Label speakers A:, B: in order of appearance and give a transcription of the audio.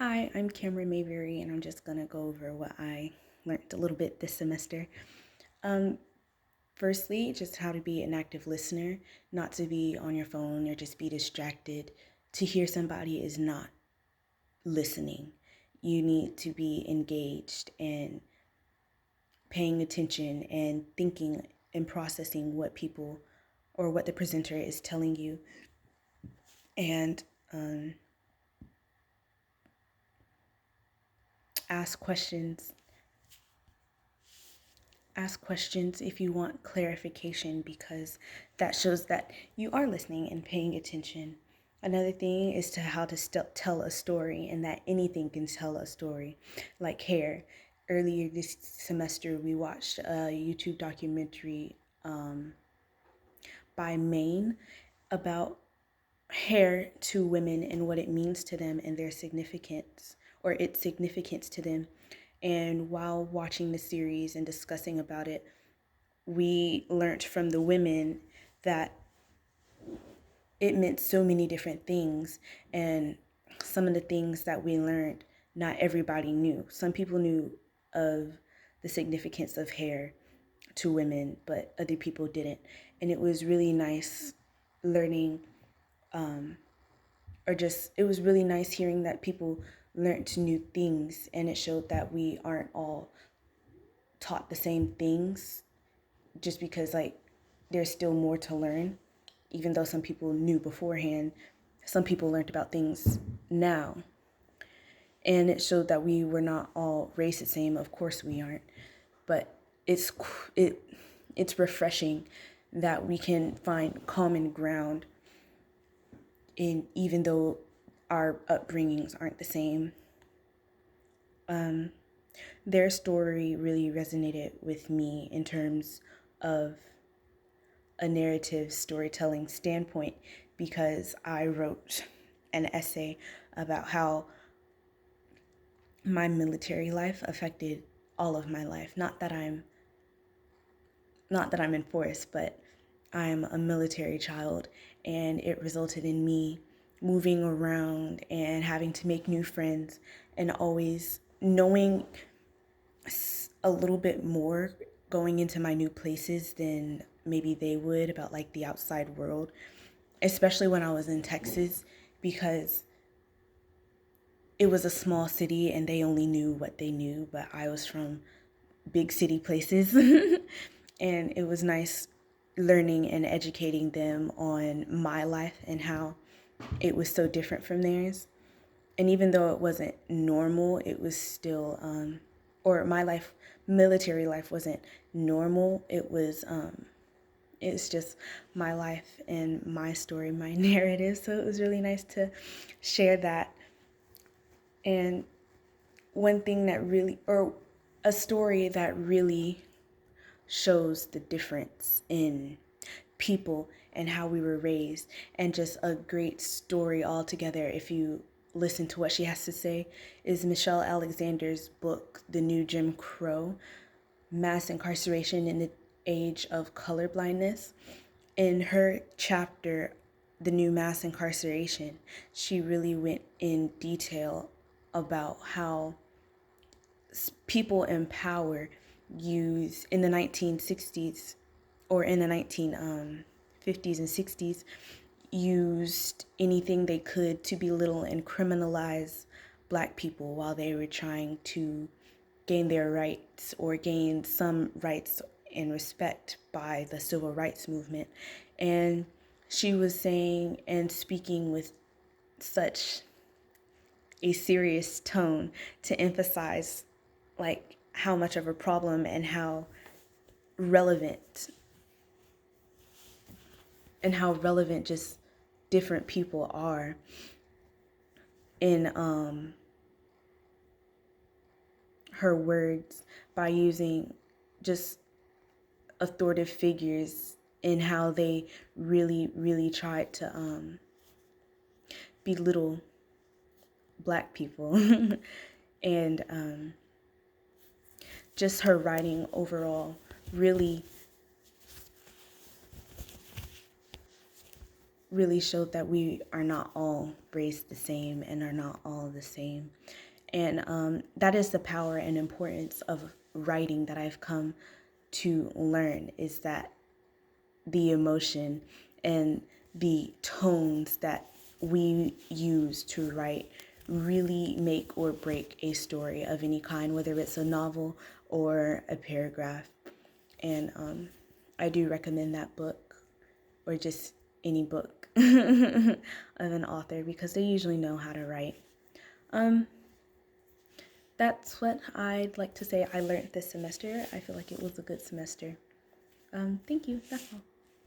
A: Hi, I'm Cameron Mayberry, and I'm just gonna go over what I learned a little bit this semester. Um, Firstly, just how to be an active listener, not to be on your phone or just be distracted. To hear somebody is not listening. You need to be engaged and paying attention and thinking and processing what people or what the presenter is telling you. And um, ask questions ask questions if you want clarification because that shows that you are listening and paying attention. Another thing is to how to tell a story and that anything can tell a story, like hair. Earlier this semester, we watched a YouTube documentary by Maine about hair to women and what it means to them and their significance or its significance to them. And while watching the series and discussing about it, we learned from the women that it meant so many different things. And some of the things that we learned, not everybody knew. Some people knew of the significance of hair to women, but other people didn't. And it was really nice learning, it was really nice hearing that people learned new things. And it showed that we aren't all taught the same things just because, like, there's still more to learn. Even though some people knew beforehand, some people learned about things now. And it showed that we were not all raised the same. Of course we aren't. But it's it it's refreshing that we can find common ground in even though our upbringings aren't the same. Their story really resonated with me in terms of a narrative storytelling standpoint because I wrote an essay about how my military life affected all of my life. Not that I'm in force, but I'm a military child, and it resulted in me moving around and having to make new friends and always knowing a little bit more going into my new places than maybe they would about like the outside world, especially when I was in Texas, because it was a small city and they only knew what they knew, but I was from big city places. And it was nice learning and educating them on my life and how it was so different from theirs. And even though it wasn't normal, it was still, or my life, military life wasn't normal. It's just my life and my story, my narrative. So it was really nice to share that. And one thing that really, or a story that really shows the difference in people and how we were raised, and just a great story altogether. If you listen to what she has to say, is Michelle Alexander's book, The New Jim Crow: Mass Incarceration in the Age of Colorblindness. In her chapter, The New Mass Incarceration, she really went in detail about how people in power use in the 1960s or in the 1950s and 60s used anything they could to belittle and criminalize black people while they were trying to gain their rights or gain some rights and respect by the civil rights movement. And she was saying and speaking with such a serious tone to emphasize like how much of a problem and relevant how relevant just different people are in her words by using just authoritative figures and how they really tried to belittle black people. And just her writing overall really really showed that we are not all raised the same and are not all the same. And that is the power and importance of writing that I've come to learn, is that the emotion and the tones that we use to write really make or break a story of any kind, whether it's a novel or a paragraph. And I do recommend that book, or just any book of an author, because they usually know how to write. That's what I'd like to say I learned this semester. I feel like it was a good semester. Thank you. That's all.